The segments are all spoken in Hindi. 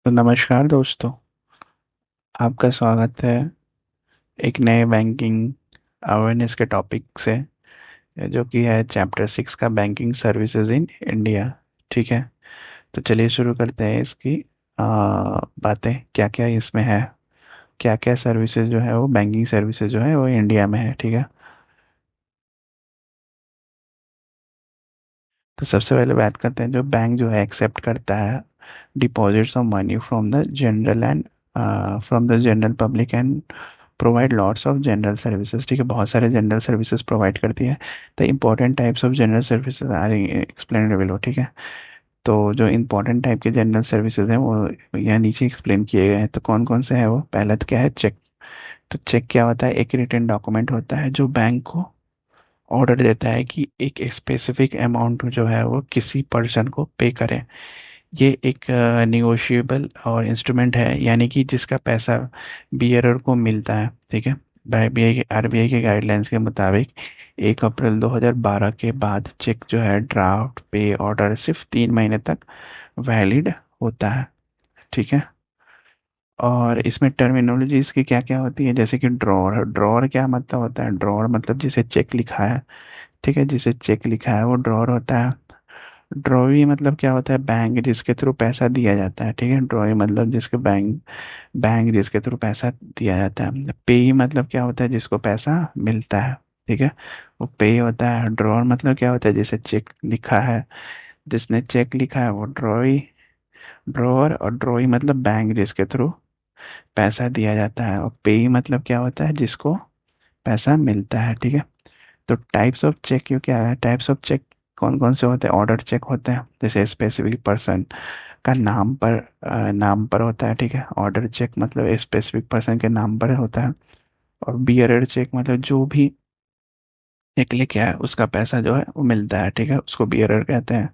तो नमस्कार दोस्तों। आपका स्वागत है एक नए बैंकिंग अवेयरनेस के टॉपिक से, जो कि है चैप्टर 6 का बैंकिंग सर्विसेज इन इंडिया। ठीक है, तो चलिए शुरू करते हैं इसकी बातें। क्या क्या इसमें है, क्या क्या सर्विसेज जो है वो बैंकिंग सर्विसेज जो है वो इंडिया में है। ठीक है, तो सबसे पहले बात करते हैं जो बैंक जो है एक्सेप्ट करता है deposits of money from the general and from the general public and provide lots of general services. ठीक है, बहुत सारे जनरल सर्विसेज प्रोवाइड करती है। The important types of general services are explain below. ठीक है, तो जो इम्पोर्टेंट टाइप के जनरल सर्विसेज हैं वो यहाँ नीचे एक्सप्लेन किए गए हैं। तो कौन कौन से हैं वो? पहला तो क्या है, चेक। तो चेक क्या होता है? एक रिटन डॉक्यूमेंट होता है जो बैंक को ऑर्डर देता है कि एक स्पेसिफिक अमाउंट जो है वो किसी पर्सन को पे करें। ये एक निगोशिएबल और इंस्ट्रूमेंट है, यानी कि जिसका पैसा बियरर को मिलता है। ठीक है, आरबीआई के गाइडलाइंस के मुताबिक 1 अप्रैल 2012 के बाद चेक जो है ड्राफ्ट पे ऑर्डर सिर्फ 3 महीने तक वैलिड होता है। ठीक है, और इसमें टर्मिनोलॉजी इसकी क्या क्या होती है, जैसे कि ड्रॉर। ड्रॉर क्या मतलब होता है? ड्रॉर मतलब जिसे चेक लिखा है। ठीक है, जिसे चेक लिखा है वो ड्रॉर होता है। ड्रॉवी मतलब क्या होता है? बैंक जिसके थ्रू पैसा दिया जाता है। ठीक है, ड्रॉवी मतलब जिसके बैंक बैंक जिसके थ्रू पैसा दिया जाता है। पेई मतलब क्या होता है? जिसको पैसा मिलता है। ठीक है, वो पेई होता है। ड्रॉर मतलब क्या होता है? जिसे चेक लिखा है, जिसने चेक लिखा है वो ड्रॉवी। ड्रॉवर और ड्रॉवी मतलब बैंक जिसके थ्रू पैसा दिया जाता है, और पेई मतलब क्या होता है? जिसको पैसा मिलता है। ठीक है, तो टाइप्स ऑफ चेक क्यों क्या है? टाइप्स ऑफ चेक कौन कौन से होते हैं? ऑर्डर चेक होते हैं, जैसे स्पेसिफिक पर्सन का नाम पर होता है। ठीक है, ऑर्डर चेक मतलब स्पेसिफिक पर्सन के नाम पर होता है। और बियरर चेक मतलब जो भी चेक लेके आया उसका पैसा जो है वो मिलता है। ठीक है, उसको बियरर कहते हैं।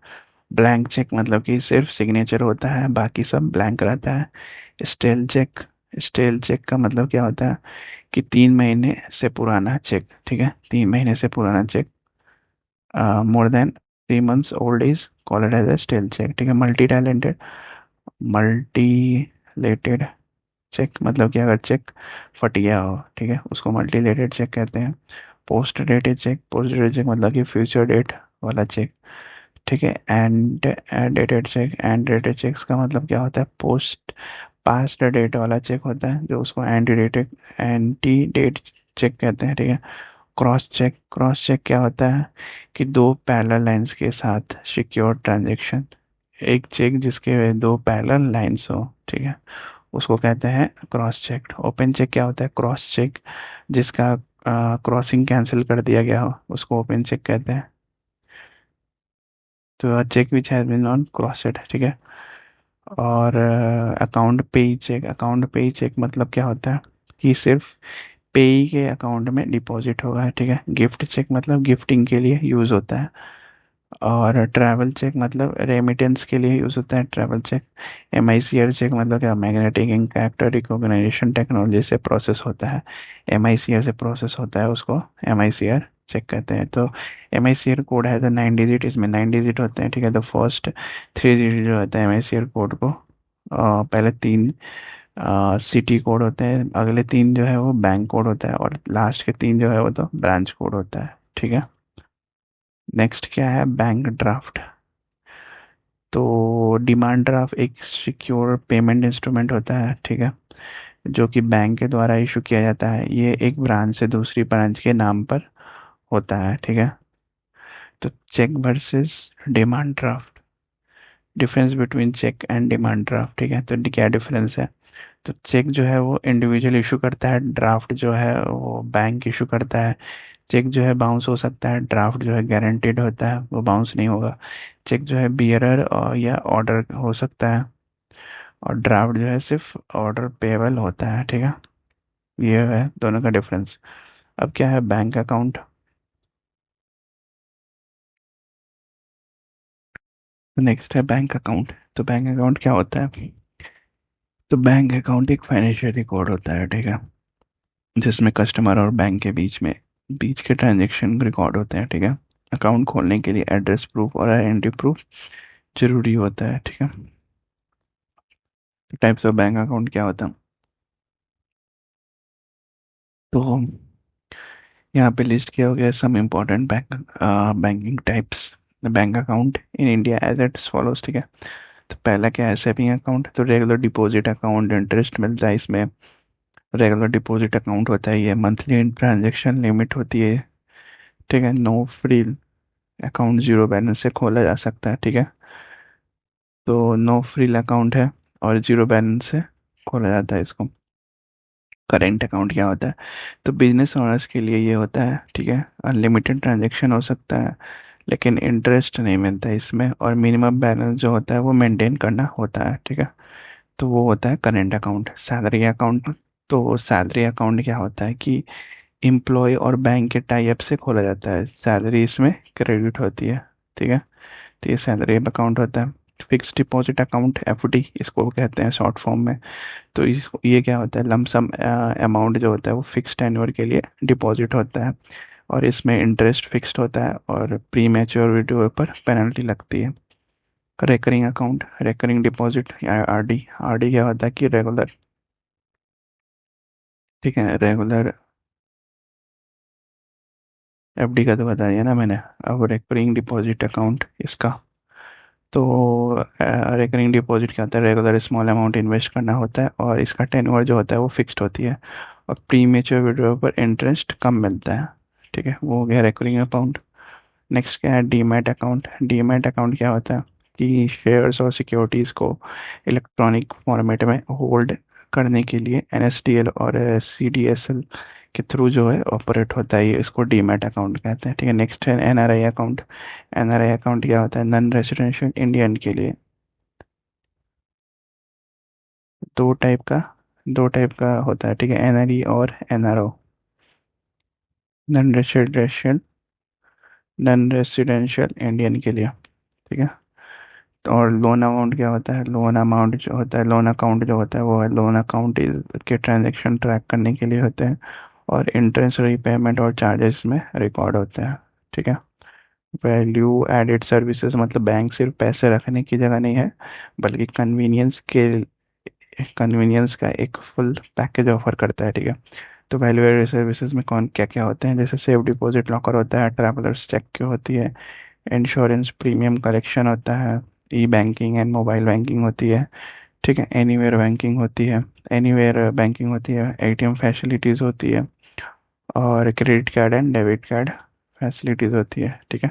ब्लैंक चेक मतलब कि सिर्फ सिग्नेचर होता है, बाकी सब ब्लैंक रहता है। स्टेल चेक स्टेल चेक का मतलब क्या होता है? कि 3 महीने से पुराना चेक। ठीक है, 3 महीने से पुराना cheque, more than 3 months old is called as a stale cheque. ठीक है, मल्टीलेटेड चेक मतलब कि अगर चेक फट गया हो, ठीक है, उसको मल्टीलेटेड चेक कहते हैं। पोस्ट डेटेड चेक मतलब कि फ्यूचर डेट वाला चेक। ठीक है, एंड डेटेड चेक्स का मतलब क्या होता है? पास्ट डेट वाला चेक होता है, जो उसको एंटी डेट चेक कहते हैं। ठीक है, क्रॉस चेक क्या होता है? कि दो पैरेलल लाइंस के साथ सिक्योर ट्रांजैक्शन। एक चेक जिसके दो पैरेलल लाइंस हो, ठीक है, उसको कहते हैं क्रॉस चेक। ओपन चेक क्या होता है? क्रॉस चेक जिसका क्रॉसिंग कैंसिल कर दिया गया हो उसको ओपन चेक कहते हैं। तो cheque which has been non crossed. ठीक है, और अकाउंट पे चेक मतलब क्या होता है? कि सिर्फ पेई के अकाउंट में डिपॉजिट होगा। ठीक है, गिफ्ट चेक मतलब गिफ्टिंग के लिए यूज़ होता है। और ट्रैवल चेक मतलब रेमिटेंस के लिए यूज़ होता है, ट्रैवल चेक। MICR चेक मतलब क्या? Magnetic ink character recognition technology से प्रोसेस होता है। MICR से प्रोसेस होता है, उसको MICR चेक कहते हैं। तो MICR कोड है तो 9 डिजिट, इसमें 9 डिजिट होते हैं। ठीक है, तो फर्स्ट 3 डिजिट जो होता है MICR कोड को, पहले 3 सिटी कोड होते हैं, अगले 3 जो है वो बैंक कोड होता है, और लास्ट के 3 जो है वो तो ब्रांच कोड होता है। ठीक है, नेक्स्ट क्या है? Bank draft. तो डिमांड ड्राफ्ट एक सिक्योर पेमेंट इंस्ट्रूमेंट होता है। ठीक है, जो कि बैंक के द्वारा इशू किया जाता है। ये एक ब्रांच से दूसरी ब्रांच के नाम पर होता है। ठीक है, तो cheque versus demand draft, difference between cheque and demand draft. ठीक है, तो क्या डिफरेंस है? तो चेक जो है वो इंडिविजुअल इशू करता है, ड्राफ्ट जो है वो बैंक इशू करता है। चेक जो है बाउंस हो सकता है, ड्राफ्ट जो है गारंटेड होता है, वो बाउंस नहीं होगा। चेक जो है बियरर और या ऑर्डर हो सकता है, और ड्राफ्ट जो है सिर्फ ऑर्डर पेबल होता है। ठीक है, ये है दोनों का डिफरेंस। अब क्या है? Bank account. नेक्स्ट है बैंक अकाउंट। तो बैंक अकाउंट क्या होता है? तो बैंक अकाउंट एक फाइनेंशियल रिकॉर्ड होता है। ठीक है, जिसमें कस्टमर और बैंक के बीच के ट्रांजेक्शन रिकॉर्ड होते हैं। ठीक है, अकाउंट खोलने के लिए एड्रेस प्रूफ और आइडेंटिटी प्रूफ जरूरी होता है। ठीक है, टाइप्स ऑफ बैंक अकाउंट क्या होता है, तो यहाँ पे लिस्ट किया हो गया some important banking types bank account in India as it's follows, ठीक है। तो पहला क्या है, सेविंग अकाउंट। तो रेगुलर डिपॉजिट अकाउंट, इंटरेस्ट मिलता है इसमें। रेगुलर डिपॉजिट अकाउंट होता है ये, मंथली ट्रांजैक्शन लिमिट होती है, ठीक है। No free account, zero balance से खोला जा सकता है, ठीक है। तो नो फ्रिल अकाउंट है और जीरो बैलेंस से खोला जाता है इसको। करेंट अकाउंट क्या होता है, तो बिजनेस ओनर्स के लिए ये होता है, ठीक है। अनलिमिटेड ट्रांजैक्शन हो सकता है लेकिन इंटरेस्ट नहीं मिलता है इसमें, और मिनिमम बैलेंस जो होता है वो मेंटेन करना होता है, ठीक है। तो वो होता है करेंट अकाउंट। सैलरी अकाउंट, तो सैलरी अकाउंट क्या होता है कि एम्प्लॉय और बैंक के टाई अप से खोला जाता है, सैलरी इसमें क्रेडिट होती है, ठीक है। तो ये सैलरी अकाउंट होता है। फिक्स डिपॉजिट अकाउंट, एफडी इसको कहते हैं शॉर्ट फॉर्म में। तो इस ये क्या होता है, लमसम अमाउंट जो होता है वो फिक्स टेन्योर के लिए डिपॉजिट होता है, और इसमें इंटरेस्ट फिक्स्ड होता है और प्री मैच्योरिटी पर पेनल्टी लगती है। रेकरिंग अकाउंट, रेकरिंग डिपॉजिट या आरडी। आरडी क्या होता है कि रेगुलर, ठीक है, रेगुलर। एफडी का तो बता दिया ना मैंने। अब रेकरिंग डिपॉजिट अकाउंट इसका, तो रिकरिंग डिपॉजिट क्या होता है, रेगुलर स्मॉल अमाउंट इन्वेस्ट करना होता है और इसका टेन्योर जो होता है वो फिक्स्ड होती है, और प्री मेच्योर विड्रॉ पर इंटरेस्ट कम मिलता है, ठीक है। वो हो गया रिकरिंग अकाउंट। नेक्स्ट क्या है, डीमैट अकाउंट। डीमैट अकाउंट क्या होता है कि शेयर्स और सिक्योरिटीज़ को इलेक्ट्रॉनिक फॉर्मेट में होल्ड करने के लिए एनएसडीएल और सीडीएसएल के थ्रू जो है ऑपरेट होता है, ये इसको डीमैट अकाउंट कहते हैं, ठीक है। नेक्स्ट है एनआरआई अकाउंट। एनआरआई अकाउंट क्या होता है, नॉन रेजिडेंशियल इंडियन के लिए। दो टाइप का दो टाइप का होता है, ठीक है, एनआरई और NRO. Non residential non residential Indian के लिए, ठीक है। और लोन अमाउंट क्या होता है, लोन अमाउंट जो होता है, लोन अकाउंट जो होता है वो है लोन अकाउंट के ट्रांजैक्शन ट्रैक करने के लिए होते हैं, और इंटरेस्ट रीपेमेंट और चार्जेस में रिकॉर्ड होते हैं, ठीक है। वैल्यू एडेड सर्विसेज, मतलब बैंक सिर्फ पैसे रखने की जगह नहीं है बल्कि कन्वीनियंस का एक फुल पैकेज ऑफर करता है, ठीक है। तो वैल्यू एडेड सर्विसेज में कौन क्या क्या होते हैं, जैसे सेफ डिपॉजिट लॉकर होता है, ट्रैवलर्स चेक की होती है, इंश्योरेंस प्रीमियम कलेक्शन होता है, ई बैंकिंग एंड मोबाइल बैंकिंग होती है, ठीक है। एनीवेयर बैंकिंग होती है, एटीएम फैसिलिटीज़ होती है, और credit card and debit card facilities होती है, ठीक है।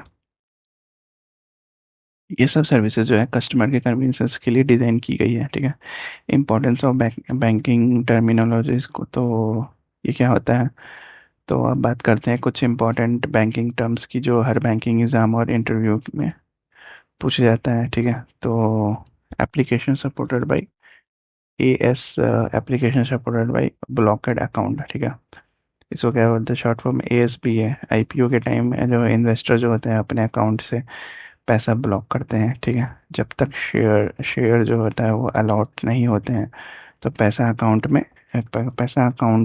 ये सब सर्विसेज जो है कस्टमर के कन्वीनियंस के लिए डिज़ाइन की गई है, ठीक है। इंपॉर्टेंस ऑफ बैंकिंग टर्मिनोलॉजीज को, तो ये क्या होता है, तो अब बात करते हैं कुछ इंपॉर्टेंट बैंकिंग टर्म्स की जो हर बैंकिंग एग्जाम और इंटरव्यू में पूछा जाता है, ठीक है। तो application supported by as, application supported by blockade account, ठीक है। इसको क्या बोलते हैं, शॉर्ट फॉर्म एएसबी है। आईपीओ के टाइम में जो इन्वेस्टर जो होते हैं अपने अकाउंट से पैसा ब्लॉक करते हैं, ठीक है। जब तक शेयर जो होता है वो अलॉट नहीं होते हैं तो पैसा अकाउंट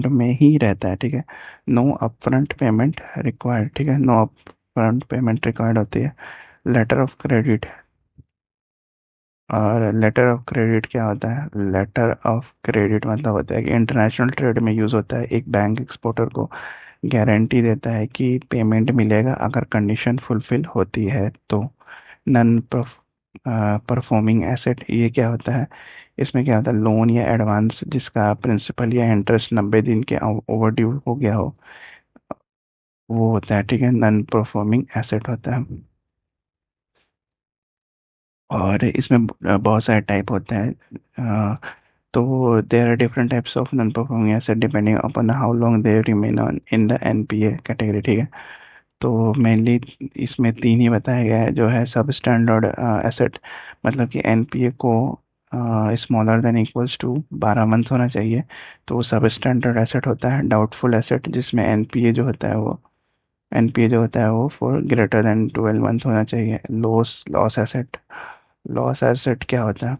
में ही रहता है, ठीक है। नो अपफ्रंट पेमेंट रिक्वायर्ड, ठीक है, नो अपफ्रंट पेमेंट रिक्वायर्ड होती है। लेटर ऑफ क्रेडिट, और लेटर ऑफ क्रेडिट क्या होता है, लेटर ऑफ क्रेडिट मतलब होता है कि इंटरनेशनल ट्रेड में यूज़ होता है। एक बैंक एक्सपोर्टर को गारंटी देता है कि पेमेंट मिलेगा अगर कंडीशन फुलफिल होती है तो। नॉन परफॉर्मिंग एसेट, ये क्या होता है, इसमें क्या होता है, लोन या एडवांस जिसका प्रिंसिपल या इंटरेस्ट 90 दिन के ओवर ड्यू हो गया हो, वो होता है, ठीक है, नॉन परफॉर्मिंग एसेट होता है। और इसमें बहुत सारे टाइप होते हैं, तो there are different types of non performing asset depending upon how long they remain on in the NPA category, ठीक है। तो मेनली इसमें तीन ही बताया गया है, जो है सब स्टैंडर्ड एसेट, मतलब कि एनपीए को smaller than equals to 12 month होना चाहिए, तो वो सब स्टैंडर्ड एसेट होता है। डाउटफुल एसेट, जिसमें एनपीए जो होता है वो फॉर ग्रेटर देन 12 मंथ होना चाहिए। लॉस एसेट क्या होता है,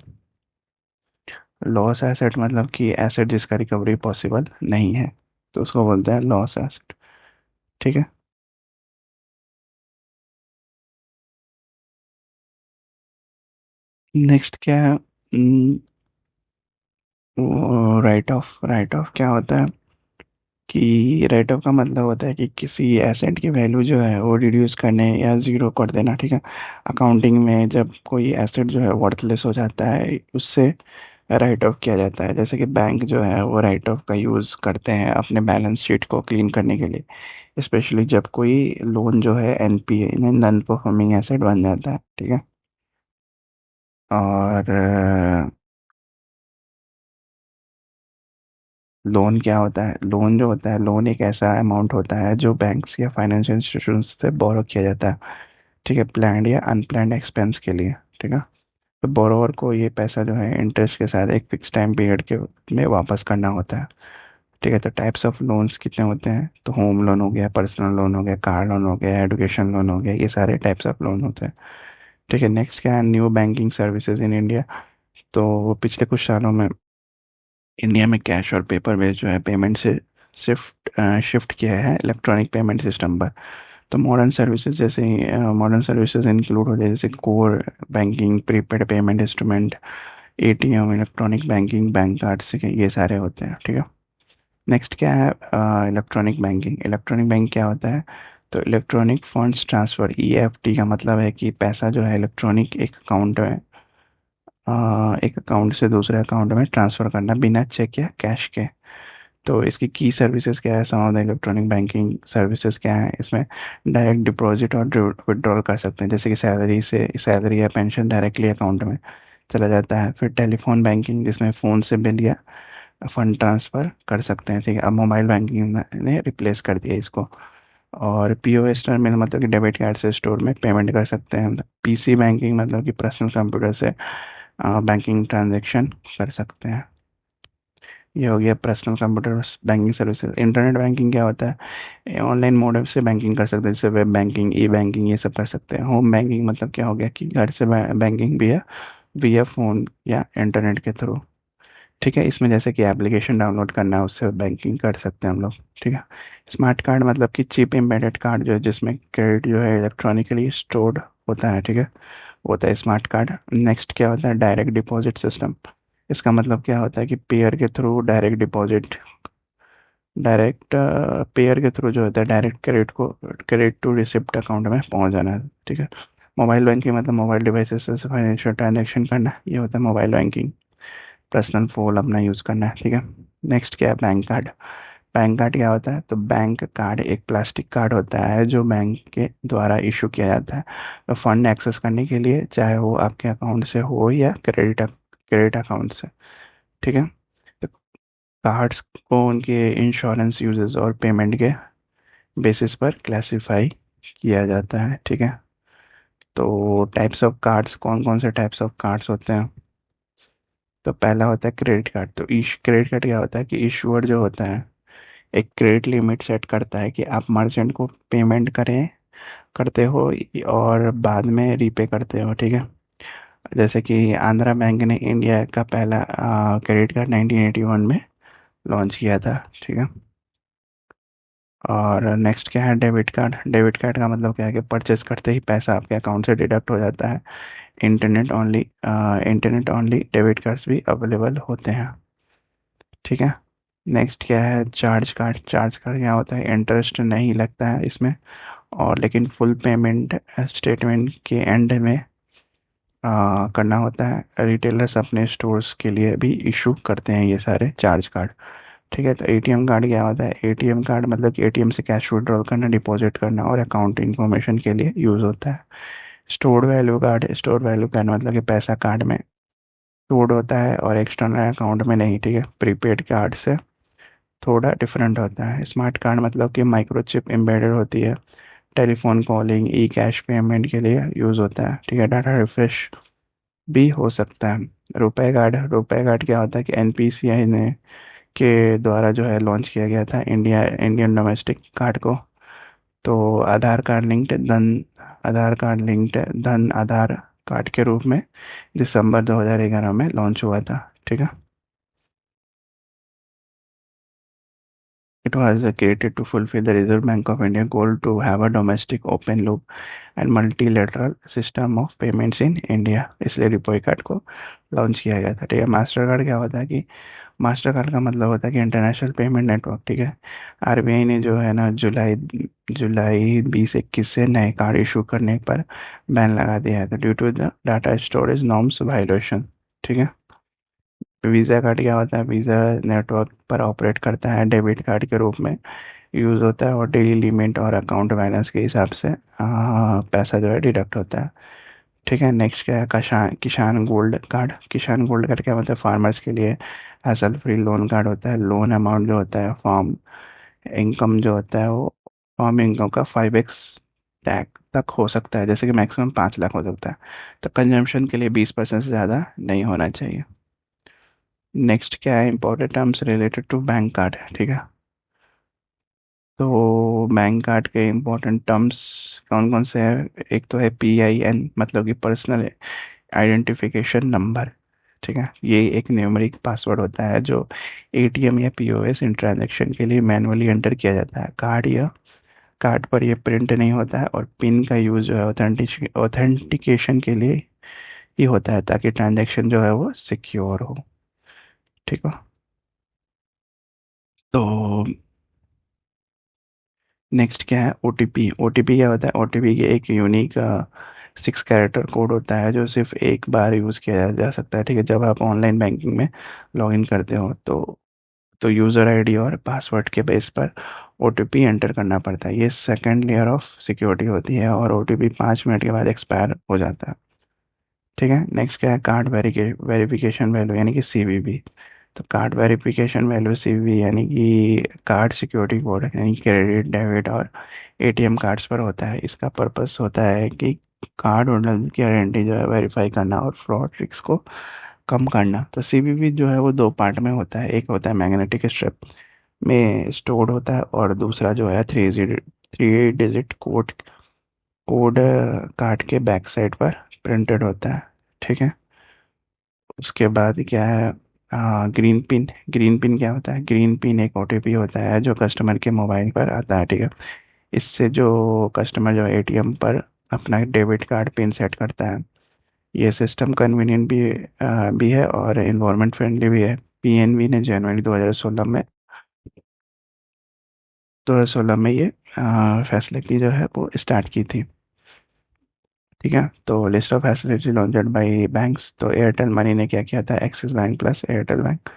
लॉस एसेट मतलब कि एसेट जिसका रिकवरी पॉसिबल नहीं है, तो उसको बोलते हैं लॉस एसेट, ठीक है। नेक्स्ट क्या है, वो राइट ऑफ क्या होता है कि राइट ऑफ का मतलब होता है कि किसी एसेट की वैल्यू जो है वो रिड्यूस करने या ज़ीरो कर देना, ठीक है। अकाउंटिंग में जब कोई एसेट जो है वर्थलेस हो जाता है, उससे राइट ऑफ किया जाता है। जैसे कि बैंक जो है वो राइट ऑफ का यूज़ करते हैं अपने बैलेंस शीट को क्लीन करने के लिए, स्पेशली जब कोई लोन जो है एनपीए नॉन परफॉर्मिंग एसेट बन जाता है, ठीक है। और लोन क्या होता है? लोन जो होता है, लोन एक ऐसा अमाउंट होता है जो बैंक्स या फाइनेंशियल इंस्टीट्यूशन से बोरो किया जाता है, ठीक है, प्लान्ड या अनप्लान्ड एक्सपेंस के लिए, ठीक है। तो बोरोवर को ये पैसा जो है इंटरेस्ट के साथ एक फिक्स टाइम पीरियड के में वापस करना होता है, ठीक है। तो टाइप्स ऑफ लोन्स कितने होते हैं? तो होम लोन हो गया, पर्सनल लोन हो गया, कार लोन हो गया, एजुकेशन लोन हो गया, ये सारे टाइप्स ऑफ लोन होते हैं, ठीक है। नेक्स्ट क्या है? New banking services in India. तो पिछले कुछ सालों में इंडिया में कैश और पेपर बेस्ड जो है पेमेंट से शिफ्ट किया है इलेक्ट्रॉनिक पेमेंट सिस्टम पर। तो मॉडर्न सर्विसेज जैसे मॉडर्न सर्विसेज इंक्लूड होते हैं जैसे core banking, prepaid payment instrument, ATM, electronic banking, bank card से ये सारे होते हैं, ठीक है। नेक्स्ट क्या है? Electronic banking. इलेक्ट्रॉनिक बैंक क्या होता है? तो इलेक्ट्रॉनिक फंड्स ट्रांसफ़र, ईएफटी का मतलब है कि पैसा जो है इलेक्ट्रॉनिक एक अकाउंट से दूसरे अकाउंट में ट्रांसफ़र करना बिना चेक या कैश के। तो इसकी की सर्विसेज क्या है? Some of the electronic banking services क्या है इसमें? डायरेक्ट डिपॉजिट और विड्रॉल कर सकते हैं, जैसे कि सैलरी या पेंशन डायरेक्टली अकाउंट में चला जाता है। फिर टेलीफोन बैंकिंग, जिसमें फ़ोन से बिल या फंड ट्रांसफ़र कर सकते हैं, ठीक है। अब मोबाइल बैंकिंग ने रिप्लेस कर दिया इसको। और पीओएस टर्मिनल मतलब कि डेबिट कार्ड से स्टोर में पेमेंट कर सकते हैं। पीसी बैंकिंग मतलब कि पर्सनल कंप्यूटर से बैंकिंग ट्रांजैक्शन कर सकते हैं। ये हो गया personal computer banking services. Internet banking क्या होता है? ऑनलाइन मोड से बैंकिंग कर सकते हैं, जैसे वेब बैंकिंग, ई बैंकिंग, ये सब कर सकते हैं। होम बैंकिंग मतलब क्या हो गया कि घर से बैंकिंग भी है विया फ़ोन या इंटरनेट के थ्रू, ठीक है। इसमें जैसे कि एप्लीकेशन डाउनलोड करना है, उससे बैंकिंग कर सकते हैं हम लोग, ठीक है। स्मार्ट कार्ड मतलब कि चिप एम्बेडेड कार्ड जो है, जिसमें क्रेडिट जो है इलेक्ट्रॉनिकली स्टोर्ड होता है, ठीक है, वो होता है स्मार्ट कार्ड। नेक्स्ट क्या होता है? Direct deposit system. इसका मतलब क्या होता है कि डायरेक्ट पेयर के थ्रू जो होता है direct credit to receipt account में पहुंच जाना है, ठीक है। मोबाइल बैंकिंग मतलब मोबाइल डिवाइसेस से फाइनेंशियल ट्रांजैक्शन करना, ये होता है मोबाइल बैंकिंग। पर्सनल फ़ोन अपना यूज़ करना है, ठीक है। नेक्स्ट क्या है? Bank card. बैंक कार्ड क्या होता है? तो बैंक कार्ड एक प्लास्टिक कार्ड होता है जो बैंक के द्वारा इशू किया जाता है, तो फंड एक्सेस करने के लिए, चाहे वो आपके अकाउंट से हो या क्रेडिट अकाउंट से, ठीक है। तो कार्ड्स को उनके इंश्योरेंस यूजेस और पेमेंट के बेसिस पर क्लासिफाई किया जाता है, ठीक है। तो टाइप्स ऑफ कार्ड्स, कौन कौन से टाइप्स ऑफ कार्ड्स होते हैं? तो पहला होता है क्रेडिट कार्ड। तो इश क्रेडिट कार्ड क्या होता है कि इशूअर जो होता है एक क्रेडिट लिमिट सेट करता है कि आप मर्चेंट को पेमेंट करते हो और बाद में रीपे करते हो, ठीक है। जैसे कि आंध्रा बैंक ने इंडिया का पहला क्रेडिट कार्ड 1981 में लॉन्च किया था, ठीक है। और नेक्स्ट क्या है? Debit card. डेबिट कार्ड का मतलब क्या है कि परचेज करते ही पैसा आपके अकाउंट से डिडक्ट हो जाता है। इंटरनेट ओनली डेबिट कार्ड्स भी अवेलेबल होते हैं, ठीक है। नेक्स्ट क्या है? Charge card. चार्ज कार्ड क्या होता है? इंटरेस्ट नहीं लगता है इसमें, और लेकिन फुल पेमेंट स्टेटमेंट के एंड में करना होता है। रिटेलर्स अपने स्टोर्स के लिए भी इशू करते हैं ये सारे चार्ज कार्ड, ठीक है। तो एटीएम कार्ड क्या होता है? एटीएम कार्ड मतलब कि एटीएम से कैश विड्रॉल करना, डिपॉजिट करना और अकाउंट इंफॉर्मेशन के लिए यूज़ होता है। स्टोर्ड वैल्यू कार्ड मतलब कि पैसा कार्ड में स्टोर्ड होता है और एक्सटर्नल अकाउंट में नहीं, ठीक है। प्रीपेड कार्ड से थोड़ा डिफरेंट होता है। स्मार्ट कार्ड मतलब कि माइक्रोचिप एम्बेडेड होती है, टेलीफोन कॉलिंग, ई कैश पेमेंट के लिए यूज़ होता है, ठीक है। डाटा रिफ्रेश भी हो सकता है। रुपए कार्ड क्या होता है कि एनपीसीआई ने के द्वारा जो है लॉन्च किया गया था इंडियन डोमेस्टिक कार्ड को। तो आधार कार्ड लिंक्ड धन आधार कार्ड के रूप में दिसंबर 2011 में लॉन्च हुआ था, ठीक है। It was created to fulfill the Reserve Bank of India goal to have a domestic open loop and multilateral system of payments in India। इसलिए रिपो कार्ड को लॉन्च किया गया था। ठीक है, मास्टर कार्ड क्या होता है कि मास्टर कार्ड का मतलब होता है कि इंटरनेशनल पेमेंट नेटवर्क। ठीक है, आरबीआई ने जो है ना जुलाई जुलाई 2021 से नए कार्ड इशू करने पर बैन लगा दिया है, तो due to the data storage norms violation. ठीक है, वीज़ा कार्ड क्या होता है? वीज़ा नेटवर्क पर ऑपरेट करता है, डेबिट कार्ड के रूप में यूज़ होता है और डेली लिमिट और अकाउंट बैलेंस के हिसाब से पैसा जो है डिडक्ट होता है। ठीक है, नेक्स्ट क्या है? किसान गोल्ड कार्ड। किसान गोल्ड कार्ड क्या होता है? फार्मर्स के लिए हैसल फ्री लोन कार्ड होता है। लोन अमाउंट जो होता है फार्म इनकम जो होता है वो फार्म इनकम का 5x टैग तक हो सकता है, जैसे कि मैक्सिमम 5 लाख हो सकता है। तो कंजम्पशन के लिए 20% से ज़्यादा नहीं होना चाहिए। नेक्स्ट क्या है? Important terms related to bank card. ठीक है, तो बैंक कार्ड के इंपॉर्टेंट टर्म्स कौन कौन से हैं? एक तो है PIN, मतलब कि पर्सनल आइडेंटिफिकेशन नंबर। ठीक है, ये एक न्यूमेरिक पासवर्ड होता है जो ATM या POS इन ट्रांजेक्शन के लिए मैनुअली एंटर किया जाता है। कार्ड पर ये प्रिंट नहीं होता है, और पिन का यूज़ जो है ऑथेंटिकेशन के लिए ही होता है, ताकि ट्रांजेक्शन जो है वो सिक्योर हो। ठीक है, तो नेक्स्ट क्या है? OTP। OTP क्या होता है? OTP की एक यूनिक 6 कैरेक्टर कोड होता है जो सिर्फ एक बार यूज़ किया जा सकता है। ठीक है, जब आप ऑनलाइन बैंकिंग में लॉगिन करते हो तो यूज़र आईडी और पासवर्ड के बेस पर OTP एंटर करना पड़ता है। ये सेकंड लेयर ऑफ सिक्योरिटी होती है, और OTP 5 मिनट के बाद एक्सपायर हो जाता है। ठीक है, नेक्स्ट क्या है? कार्ड वेरिफिकेशन वैल्यू यानी कि CVV। तो कार्ड वेरिफिकेशन वैल्यू CVV यानी कि कार्ड सिक्योरिटी कोड, यानी क्रेडिट डेबिट और ATM कार्ड्स पर होता है। इसका पर्पस होता है कि कार्ड होल्डर की आइडेंटिटी जो है वेरीफाई करना और फ्रॉड रिस्क को कम करना। तो CVV जो है वो दो पार्ट में होता है, एक होता है मैग्नेटिक स्ट्रिप में स्टोर्ड होता है, और दूसरा जो है 3 डिजिट कोड कोड कार्ड के बैक साइड पर प्रिंटेड होता है। ठीक है, उसके बाद क्या है? ग्रीन पिन क्या होता है? ग्रीन पिन एक OTP होता है जो कस्टमर के मोबाइल पर आता है। ठीक है, इससे जो कस्टमर जो ATM पर अपना डेबिट कार्ड पिन सेट करता है। ये सिस्टम कन्वीनियंट भी है और इन्वायरमेंट फ्रेंडली भी है। PNB ने जनवरी 2016 में ये फैसिलिटी जो है वो स्टार्ट की थी। ठीक है, तो list of facility launched by banks. तो एयरटेल मनी ने क्या किया था? Axis bank plus Airtel bank.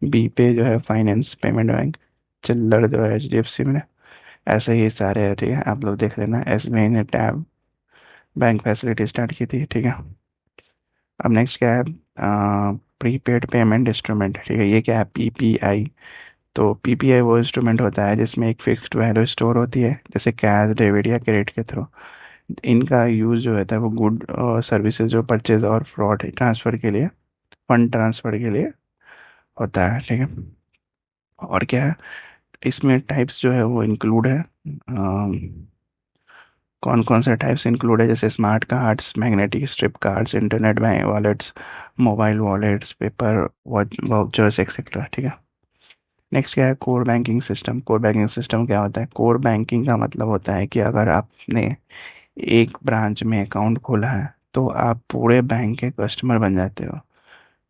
B pay जो है फाइनेंस पेमेंट बैंक। चिल्लर जो है HDFC में। ऐसे ही सारे है। ठीक है, आप लोग देख लेना। SBI ने टैब बैंक फैसिलिटी स्टार्ट की थी। ठीक है, अब नेक्स्ट क्या है? Prepaid payment instrument. ठीक है, ये क्या है? PPI। तो PPI वो इंस्ट्रूमेंट होता है जिसमें एक फिक्स्ड वैल्यू स्टोर होती है, जैसे कैश, डेबिट या क्रेडिट के थ्रू। इनका यूज़ जो होता है वो गुड और सर्विसेज जो परचेज और फ्रॉड ट्रांसफ़र के लिए, फंड ट्रांसफ़र के लिए होता है। ठीक है, और क्या है? इसमें टाइप्स जो है वो इंक्लूड है। कौन कौन से टाइप्स इंक्लूड है? जैसे smart cards, magnetic strip cards, internet bank wallets, mobile wallets, paper vouchers etcetera. ठीक है, नेक्स्ट क्या है? Core banking system. Core banking system क्या होता है? कोर बैंकिंग का मतलब होता है कि अगर आपने एक ब्रांच में अकाउंट खोला है तो आप पूरे बैंक के कस्टमर बन जाते हो।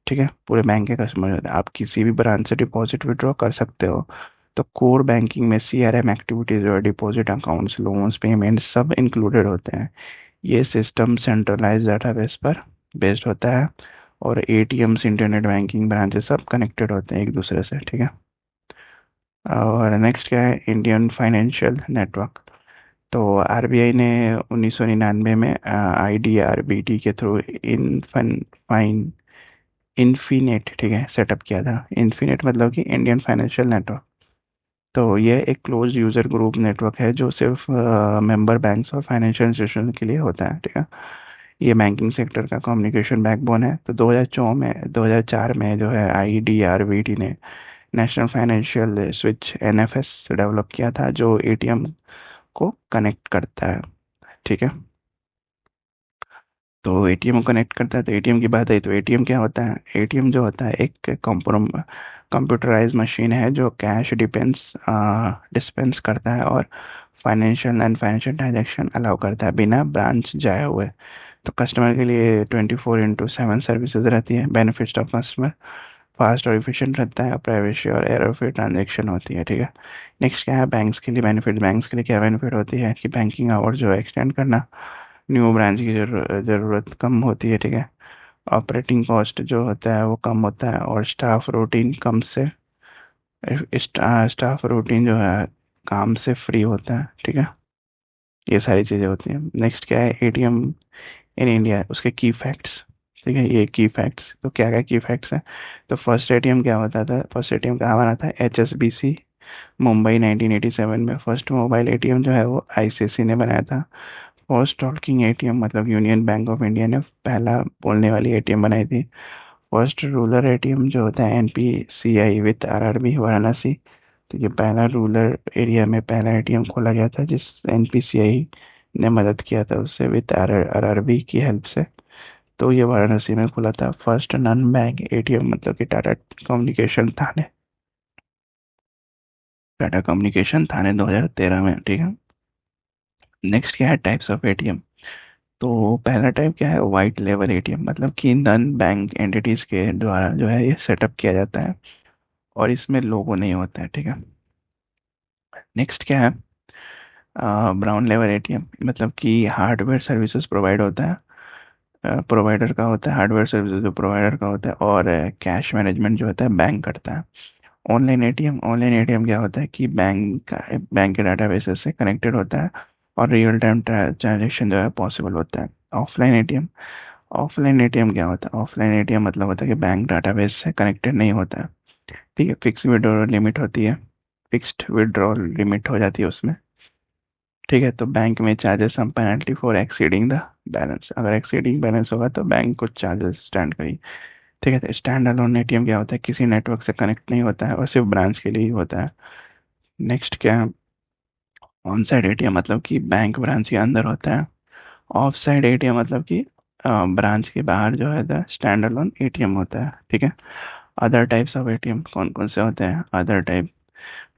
ठीक है, पूरे बैंक के कस्टमर होते हैं, आप किसी भी ब्रांच से डिपॉजिट विड्रॉ कर सकते हो। तो कोर बैंकिंग में CRM एक्टिविटीज और डिपॉजिट अकाउंट्स, लोन्स, पेमेंट सब इंक्लूडेड होते हैं। ये सिस्टम सेंट्रलाइज डाटाबेस पर बेस्ड होता है, और ATMs, इंटरनेट बैंकिंग ब्रांचेस सब कनेक्टेड होते हैं एक दूसरे से। ठीक है, और नेक्स्ट क्या है? Indian financial network. तो RBI ने 1999 में IDRBT के थ्रू फाइन इन्फिनेट, ठीक है, सेटअप किया था। इन्फिनेट मतलब कि इंडियन फाइनेंशियल नेटवर्क। तो ये एक क्लोज यूजर ग्रुप नेटवर्क है जो सिर्फ मेंबर बैंक्स और फाइनेंशियल इंस्टीट्यूशन के लिए होता है। ठीक है, ये बैंकिंग सेक्टर का कम्युनिकेशन बैकबोन है। तो 2004 में जो है IDRBT ने national financial switch NFS develop किया था, जो ATM को कनेक्ट करता है। ठीक है, तो ATM को कनेक्ट करता है। तो ATM की बात आई, तो ATM क्या होता है? ATM जो होता है एक कंप्यूटराइज मशीन है जो कैश डिस्पेंस करता है और financial and financial transaction allow करता है बिना ब्रांच जाए हुए। तो कस्टमर के लिए 24/7 सर्विसेज रहती है। बेनिफिट्स ऑफ कस्टमर, फास्ट और इफिशिएंट रहता है, प्राइवेसी और एरर फ्री ट्रांजैक्शन होती है। ठीक है। नेक्स्ट क्या है बैंक्स के लिए बेनिफिट। बैंक्स के लिए क्या बेनिफिट होती है कि बैंकिंग आवर जो है एक्सटेंड करना, न्यू ब्रांच की ज़रूरत कम होती है। ठीक है। ऑपरेटिंग कॉस्ट जो होता है वो कम होता है और स्टाफ रूटीन जो है काम से फ्री होता है। ठीक है। ये सारी चीज़ें होती हैं। नेक्स्ट क्या है एटीएम इन इंडिया, उसके की फैक्ट्स। ठीक है, ये की फैक्ट्स तो क्या क्या की फैक्ट्स हैं। तो फर्स्ट एटीएम क्या होता था, फर्स्ट एटीएम कहाँ बना था, HSBC मुंबई 1987 में। फर्स्ट मोबाइल एटीएम जो है वो ICICI ने बनाया था। फर्स्ट टॉकिंग एटीएम मतलब यूनियन बैंक ऑफ इंडिया ने पहला बोलने वाली एटीएम बनाई थी। फर्स्ट रूरल एटीएम जो होता है NPCI विथ RRB वाराणसी। तो ये पहला रूरल एरिया में पहला एटीएम खोला गया था जिस NPCI ने मदद किया था उससे विथ RRB की हेल्प से। तो ये वाराणसी में खुला था। फर्स्ट नॉन बैंक एटीएम मतलब कि टाटा कम्युनिकेशन थाने 2013 में। ठीक है। नेक्स्ट क्या है टाइप्स ऑफ एटीएम। तो पहला टाइप क्या है वाइट लेवल एटीएम मतलब कि नॉन बैंक एंटिटीज के द्वारा जो है ये सेटअप किया जाता है और इसमें लोगो नहीं होता है। ठीक है। नेक्स्ट क्या है ब्राउन लेवल एटीएम मतलब कि हार्डवेयर सर्विसेज प्रोवाइड होता है, प्रोवाइडर का होता है, हार्डवेयर सर्विसेज जो प्रोवाइडर का होता है और कैश मैनेजमेंट जो होता है बैंक करता है। ऑनलाइन एटीएम क्या होता है कि बैंक के डाटाबेसेस से कनेक्टेड होता है और रियल टाइम ट्रांजैक्शन जो है पॉसिबल होता है। ऑफलाइन एटीएम क्या होता है, ऑफलाइन एटीएम मतलब होता है कि बैंक डाटाबेस से कनेक्टेड नहीं होता है। ठीक है। फिक्स्ड विड्रॉल लिमिट हो जाती है उसमें। ठीक है। तो बैंक में चार्जेस हम penalty for exceeding the balance, अगर एक्सीडिंग बैलेंस होगा तो बैंक कुछ चार्जेस स्टैंड करेगी। ठीक है। तो स्टैंड अलोन एटीएम क्या होता है, किसी नेटवर्क से कनेक्ट नहीं होता है और सिर्फ ब्रांच के लिए ही होता है। नेक्स्ट क्या है ऑन साइड एटीएम मतलब कि बैंक ब्रांच के अंदर होता है। ऑफ साइड एटीएम मतलब कि ब्रांच के बाहर जो है स्टैंड अलोन एटीएम होता है। ठीक है। अदर टाइप्स ऑफ एटीएम कौन कौन से होते हैं अदर टाइप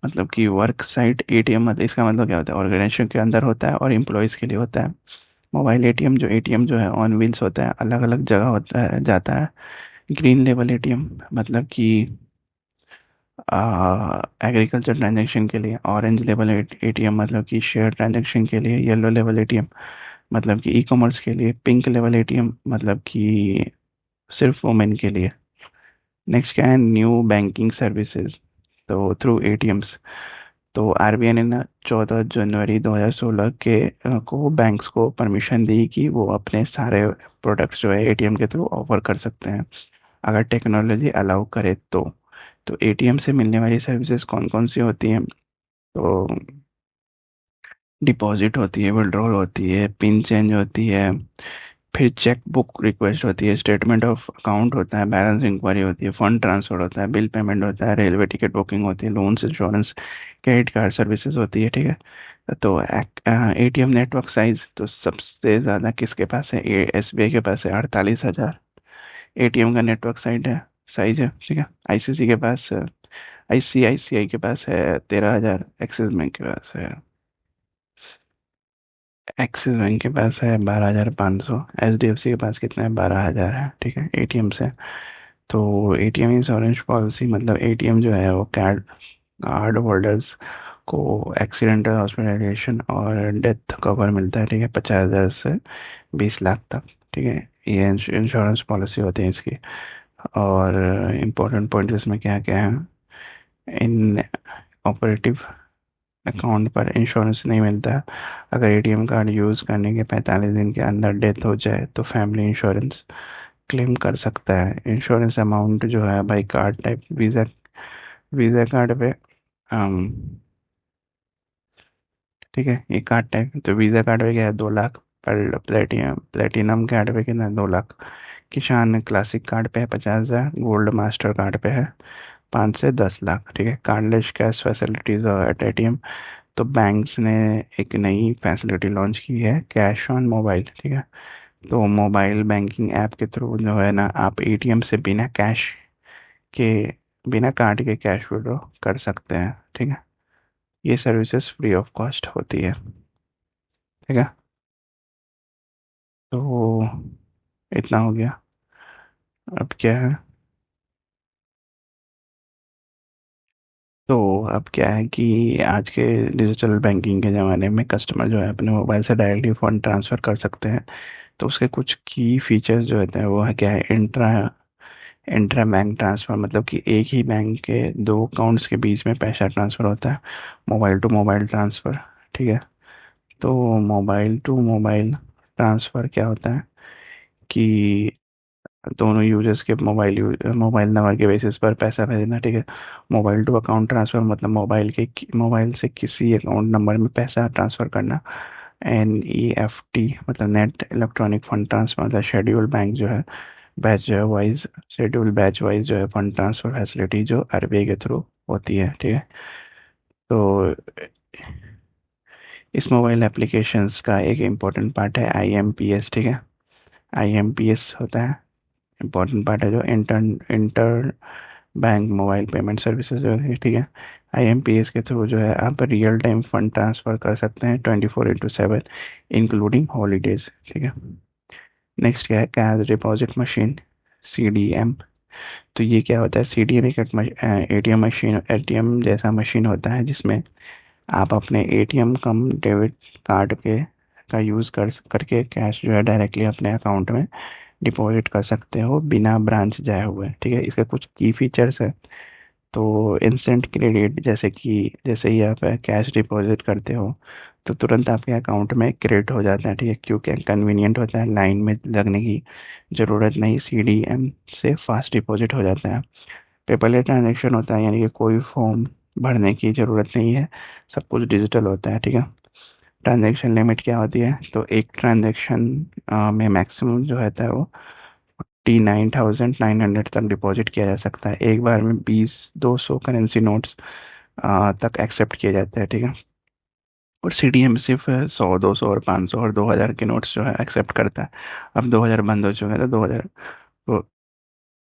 मतलब कि वर्क साइट एटीएम मतलब इसका मतलब क्या होता है ऑर्गेनाइजेशन के अंदर होता है और एम्प्लॉयज़ के लिए होता है। मोबाइल एटीएम जो है ऑन व्हील्स होता है, अलग अलग जगह होता है जाता है। ग्रीन लेवल एटीएम मतलब कि एग्रीकल्चर ट्रांजैक्शन के लिए। ऑरेंज लेवल एटीएम मतलब कि शेयर ट्रांजैक्शन के लिए। येलो लेवल एटीएम मतलब कि ई-कॉमर्स के लिए। पिंक लेवल एटीएम मतलब कि सिर्फ वुमेन के लिए। नेक्स्ट क्या है न्यू बैंकिंग सर्विसेज तो थ्रू एटीएम्स। तो आरबीआई ने ना 14 जनवरी 2016 को बैंक्स को परमिशन दी कि वो अपने सारे प्रोडक्ट्स जो है एटीएम के थ्रू ऑफर कर सकते हैं अगर टेक्नोलॉजी अलाउ करे तो एटीएम से मिलने वाली सर्विसेज कौन कौन सी होती हैं। तो डिपॉजिट होती है, विड्रॉल होती है, पिन चेंज होती है, फिर चेक बुक रिक्वेस्ट होती है, स्टेटमेंट ऑफ अकाउंट होता है, बैलेंस इंक्वायरी होती है, फंड ट्रांसफर होता है, बिल पेमेंट होता है, रेलवे टिकट बुकिंग होती है, loans insurance, credit card services होती है। ठीक है। तो एटीएम नेटवर्क साइज तो सबसे ज़्यादा किसके पास है, SBI के पास है 48,000 एटीएम का नेटवर्क साइज है। ठीक है। ICC के पास ICICI के पास है 13,000। एक्सिस बैंक के पास है 12,500। HDFC के पास कितना है 12,000 है। ठीक है एटीएम से। तो एटीएम इंश्योरेंस पॉलिसी मतलब एटीएम जो है वो कार्ड होल्डर्स को एक्सीडेंटल हॉस्पिटलाइजेशन और डेथ कवर मिलता है। ठीक है 50,000 से 20 लाख तक। ठीक है। ये इंश्योरेंस पॉलिसी होती है इसकी। और इम्पोर्टेंट पॉइंट इसमें क्या क्या है इन ऑपरेटिव अकाउंट पर इंश्योरेंस नहीं मिलता। अगर एटीएम कार्ड यूज़ करने के 45 दिन के अंदर डेथ हो जाए तो फैमिली इंश्योरेंस क्लेम कर सकता है। इंश्योरेंस अमाउंट जो है भाई कार्ड टाइप वीज़ा कार्ड पे अम, ठीक है ये कार्ड टाइप तो वीज़ा कार्ड पे क्या है 2 लाख। पर प्लेटिनम कार्ड पे कितना है 2 लाख। किसान क्लासिक कार्ड पे है 50,000। गोल्ड मास्टर कार्ड पे है 5 से 10 लाख। ठीक है। कार्डलेस कैश फैसिलिटीज़ और एट ATM तो बैंक्स ने एक नई फैसिलिटी लॉन्च की है कैश ऑन मोबाइल। ठीक है। तो मोबाइल बैंकिंग ऐप के थ्रू जो है ना आप एटीएम से बिना कैश के बिना कार्ड के कैश विड्रॉ कर सकते हैं। ठीक है, ये सर्विसेज फ्री ऑफ कॉस्ट होती है। ठीक है, तो इतना हो गया। अब क्या है, तो अब क्या है कि आज के डिजिटल बैंकिंग के ज़माने में कस्टमर जो है अपने मोबाइल से डायरेक्टली फ़ंड ट्रांसफ़र कर सकते हैं। तो उसके कुछ की फीचर्स जो होते हैं वो है क्या है, इंट्रा इंट्रा बैंक ट्रांसफ़र, मतलब कि एक ही बैंक के दो अकाउंट्स के बीच में पैसा ट्रांसफ़र होता है, मोबाइल टू मोबाइल ट्रांसफ़र। ठीक है, तो मोबाइल टू मोबाइल ट्रांसफ़र क्या होता है कि दोनों यूजर्स के मोबाइल नंबर के बेसिस पर पैसा भेजना। ठीक है, मोबाइल टू अकाउंट ट्रांसफ़र मतलब मोबाइल से किसी अकाउंट नंबर में पैसा ट्रांसफ़र करना। NEFT मतलब नेट इलेक्ट्रॉनिक फंड ट्रांसफ़र, मतलब शेड्यूल बैच वाइज जो है फंड ट्रांसफ़र फैसिलिटी जो RBI के थ्रू होती है। ठीक है, तो इस मोबाइल एप्लीकेशंस का एक इम्पोर्टेंट पार्ट है IMPS। ठीक है, IMPS होता है इम्पोर्टेंट पार्ट है जो inter inter bank mobile payment services जो है। ठीक है, IMPS के थ्रू जो है आप रियल टाइम फंड ट्रांसफ़र कर सकते हैं 24/7 इंक्लूडिंग हॉलीडेज। ठीक है, नेक्स्ट क्या है, कैश डिपॉजिट मशीन, CDM। तो ये क्या होता है, CDM एक ATM जैसा मशीन होता है जिसमें आप अपने ATM कम डेबिट कार्ड के का यूज़ करके कैश जो है डायरेक्टली अपने अकाउंट में डिपॉजिट कर सकते हो बिना ब्रांच जाए हुए। ठीक है, इसके कुछ की फीचर्स है। तो इंस्टेंट क्रेडिट, जैसे ही आप कैश डिपॉजिट करते हो तो तुरंत आपके अकाउंट में क्रेडिट हो जाता है। ठीक है, क्योंकि कन्वीनियंट होता है, लाइन में लगने की ज़रूरत नहीं, CDM से फास्ट डिपॉजिट हो जाता है। पेपरलेस ट्रांजेक्शन होता है, यानी कि कोई फॉर्म भरने की ज़रूरत नहीं है, सब कुछ डिजिटल होता है। ठीक है, ट्रांजैक्शन लिमिट क्या होती है, तो एक ट्रांजैक्शन में मैक्सिमम जो रहता है वो 49,900 तक डिपॉजिट किया जा सकता है। एक बार में 20-200 करेंसी नोट्स तक एक्सेप्ट किए जाते हैं। ठीक है, और CDM सिर्फ 100, 200 और 500 और 2,000 के नोट्स जो है एक्सेप्ट करता है। अब 2,000 बंद हो चुके हैं तो 2,000 को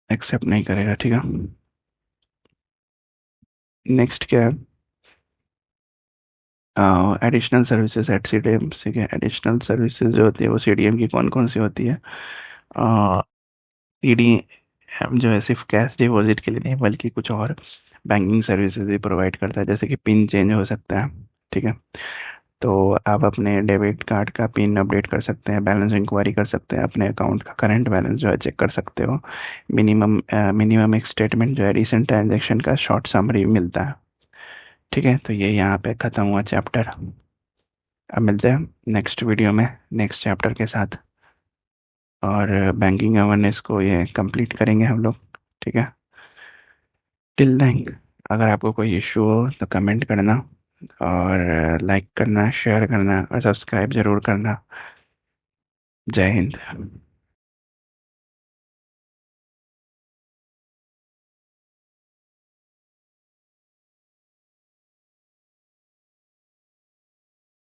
एक्सेप्ट नहीं करेगा। ठीक है, नेक्स्ट क्या है, एडिशनल सर्विसेज एट CDM से क्या, एडिशनल सर्विसेज जो होती है वो CDM की कौन कौन सी होती है। CDM जो है सिर्फ कैश डिपॉजिट के लिए नहीं बल्कि कुछ और बैंकिंग सर्विसेज भी प्रोवाइड करता है, जैसे कि पिन चेंज हो सकता है। ठीक है, तो आप अपने डेबिट कार्ड का पिन अपडेट कर सकते हैं, बैलेंस इंक्वायरी कर सकते हैं, अपने अकाउंट का करंट बैलेंस जो है चेक कर सकते हो। मिनिमम एक स्टेटमेंट जो है रिसेंट ट्रांजैक्शन का शॉर्ट समरी मिलता है। ठीक है, तो ये यहाँ पे ख़त्म हुआ चैप्टर। अब मिलते हैं नेक्स्ट वीडियो में नेक्स्ट चैप्टर के साथ, और बैंकिंग अवेयरनेस को ये कंप्लीट करेंगे हम लोग। ठीक है, टिल देन अगर आपको कोई इशू हो तो कमेंट करना, और लाइक करना, शेयर करना और सब्सक्राइब ज़रूर करना। जय हिंद।